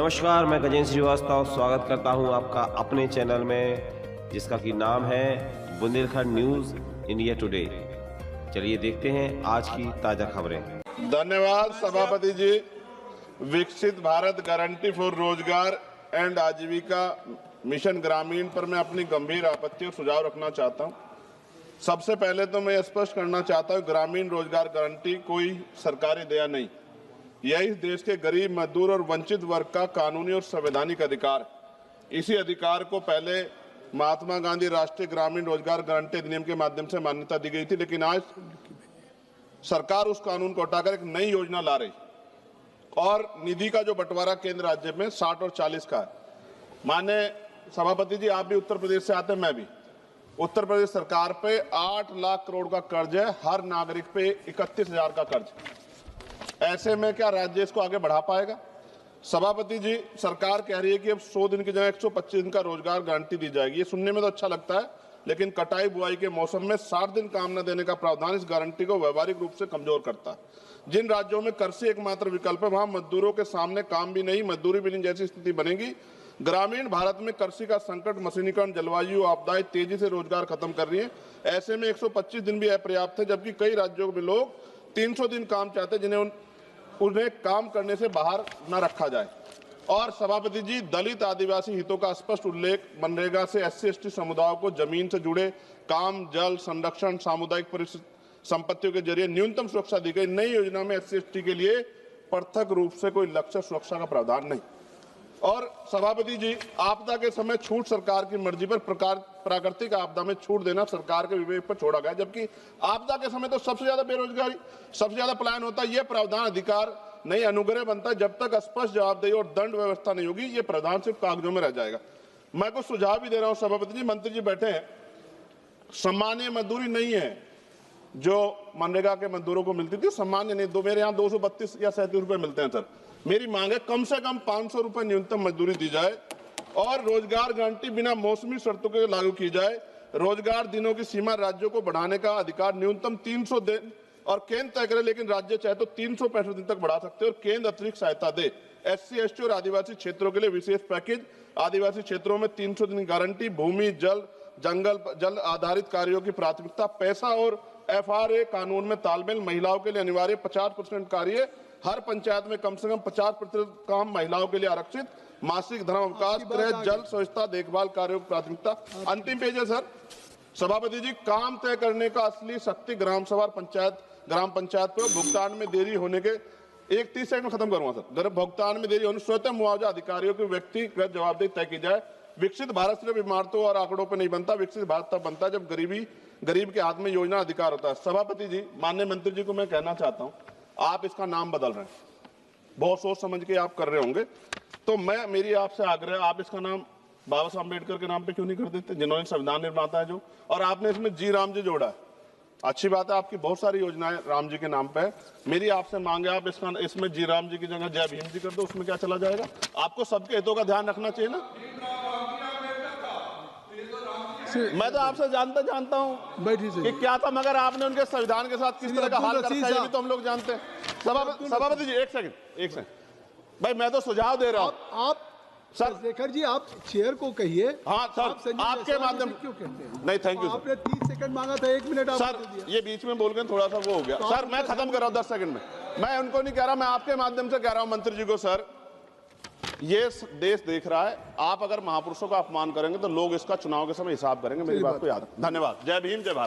नमस्कार, मैं गजेंद्र श्रीवास्तव स्वागत करता हूं आपका अपने चैनल में, जिसका कि नाम है बुंदेलखंड न्यूज इंडिया टुडे। चलिए देखते हैं आज की ताजा खबरें। धन्यवाद सभापति जी। विकसित भारत गारंटी फॉर रोजगार एंड आजीविका मिशन ग्रामीण पर मैं अपनी गंभीर आपत्ति और सुझाव रखना चाहता हूं। सबसे पहले तो मैं स्पष्ट करना चाहता हूं, ग्रामीण रोजगार गारंटी कोई सरकारी दया नहीं, यह इस देश के गरीब, मजदूर और वंचित वर्ग का कानूनी और संवैधानिक अधिकार है। इसी अधिकार को पहले महात्मा गांधी राष्ट्रीय ग्रामीण रोजगार गारंटी अधिनियम के माध्यम से मान्यता दी गई थी, लेकिन आज सरकार उस कानून को हटाकर एक नई योजना ला रही और निधि का जो बंटवारा केंद्र राज्य में 60 और 40 का है। माननीय सभापति जी, आप भी उत्तर प्रदेश से आते हैं, मैं भी। उत्तर प्रदेश सरकार पे 8 लाख करोड़ का कर्ज है, हर नागरिक पे 31,000 का कर्ज। ऐसे में क्या राज्य इसको आगे बढ़ा पाएगा? सभापति जी, सरकार कह रही है कि अब 100 दिन की जगह 125 दिन का रोजगार गारंटी दी जाएगी। ये सुनने में तो अच्छा लगता है, लेकिन कटाई बुआई के मौसम में 60 दिन काम न देने का प्रावधान इस गारंटी को व्यवहारिक रूप से कमजोर करता है। जिन राज्यों में कृषि एकमात्र विकल्प है, वहां मजदूरों के सामने काम भी नहीं, मजदूरी भी नहीं जैसी स्थिति बनेगी। ग्रामीण भारत में कृषि का संकट, मशीनीकरण, जलवायु आपदाएं तेजी से रोजगार खत्म कर रही है। ऐसे में 125 दिन भी अपर्याप्त है, जबकि कई राज्यों में लोग 300 दिन काम चाहते हैं, जिन्हें उन्हें काम करने से बाहर न रखा जाए। और सभापति जी, दलित आदिवासी हितों का स्पष्ट उल्लेख, मनरेगा से SC/ST समुदायों को जमीन से जुड़े काम, जल संरक्षण, सामुदायिक संपत्तियों के जरिए न्यूनतम सुरक्षा दी गई। नई योजना में SC/ST के लिए पृथक रूप से कोई लक्ष्य सुरक्षा का प्रावधान नहीं। और सभापति जी, आपदा के समय छूट सरकार की मर्जी पर, प्राकृतिक आपदा में छूट देना सरकार के विवेक पर छोड़ा गया, जबकि आपदा के समय तो सबसे ज्यादा बेरोजगारी, सबसे ज्यादा पलायन होता है। यह प्रावधान अधिकार नहीं, अनुग्रह बनता है। जब तक स्पष्ट जवाबदेही और दंड व्यवस्था नहीं होगी, ये प्रावधान सिर्फ कागजों में रह जाएगा। मैं कुछ सुझाव भी दे रहा हूं सभापति जी। मंत्री जी बैठे हैं, सामान्य मजदूरी नहीं है जो मनरेगा के मजदूरों को मिलती थी, सामान्य नहीं। मेरे यहाँ 232 या 37 रुपए मिलते हैं सर। मेरी मांग है कम से कम 500 रुपए न्यूनतम मजदूरी दी जाए और रोजगार गारंटी बिना मौसमी शर्तों के लागू की जाए। रोजगार दिनों की सीमा राज्यों को बढ़ाने का अधिकार न्यूनतम 300 दिन और केंद्र तय करे, लेकिन राज्य चाहे तो 365 दिन तक बढ़ा सकते हैं और केंद्र अतिरिक्त सहायता दे। SC/ST और आदिवासी क्षेत्रों के लिए विशेष पैकेज, आदिवासी क्षेत्रों में 300 दिन की गारंटी, भूमि, जल, जल आधारित कार्यों की प्राथमिकता, पैसा और FRA कानून में तालमेल, महिलाओं के लिए अनिवार्य 50% कार्य, हर पंचायत में कम से कम 50% काम महिलाओं के लिए आरक्षित, मासिक धर्म अवकाश, गृह, जल, स्वच्छता, देखभाल कार्यों की प्राथमिकता। अंतिम पेज है सर। सभापति जी, काम तय करने का असली शक्ति ग्राम सभा, ग्राम पंचायत पर भुगतान में देरी होने के 30 सेकंड में खत्म करूंगा सर। भुगतान में देरी होने स्वतः मुआवजा अधिकारियों की व्यक्तिगत जवाबदेही तय की जाए। विकसित भारत सिर्फ इमारतों और आंकड़ों पर नहीं बनता, विकसित भारत तब बनता है जब गरीब के हाथ में योजना अधिकार होता है। सभापति जी, माननीय मंत्री जी को मैं कहना चाहता हूं, आप इसका नाम बदल रहे हैं, बहुत सोच समझ के आप कर रहे होंगे, तो मेरी आपसे आग्रह, आप इसका नाम बाबा साहब अम्बेडकर के नाम पे क्यों नहीं कर देते, जिन्होंने संविधान निर्माता है जो, और आपने इसमें जी राम जी जोड़ा है। अच्छी बात है, आपकी बहुत सारी योजनाएं राम जी के नाम पे है। मेरी आपसे मांग है, आप इसमें जी राम जी की जगह जय भीम जी कर दो, उसमें क्या चला जाएगा? आपको सबके हितों का ध्यान रखना चाहिए ना। मैं तो आपसे जानता हूं कि क्या था, मगर आपने उनके संविधान के साथ किस तरह का हाल कर रखा है, ये भी तो हम लोग जानते हैं। सभापति जी, एक सेकंड भाई, मैं तो सुझाव दे रहा हूं। आप सर शेखर जी, आप चेयर को कहिए। हाँ सर, आपके माध्यम क्यों कहते हैं? नहीं, थैंक यू सर। आपने 30 सेकंड मांगा था, 1 मिनट सर, ये बीच में बोल गए, थोड़ा सा वो हो गया सर। मैं खत्म कर रहा हूं 10 सेकंड में। मैं उनको नहीं कह रहा, मैं आपके माध्यम से कह रहा हूं मंत्री जी को, सर ये देश देख रहा है, आप अगर महापुरुषों का अपमान करेंगे तो लोग इसका चुनाव के समय हिसाब करेंगे। मेरी बात को याद रखें। धन्यवाद। जय भीम, जय भारत।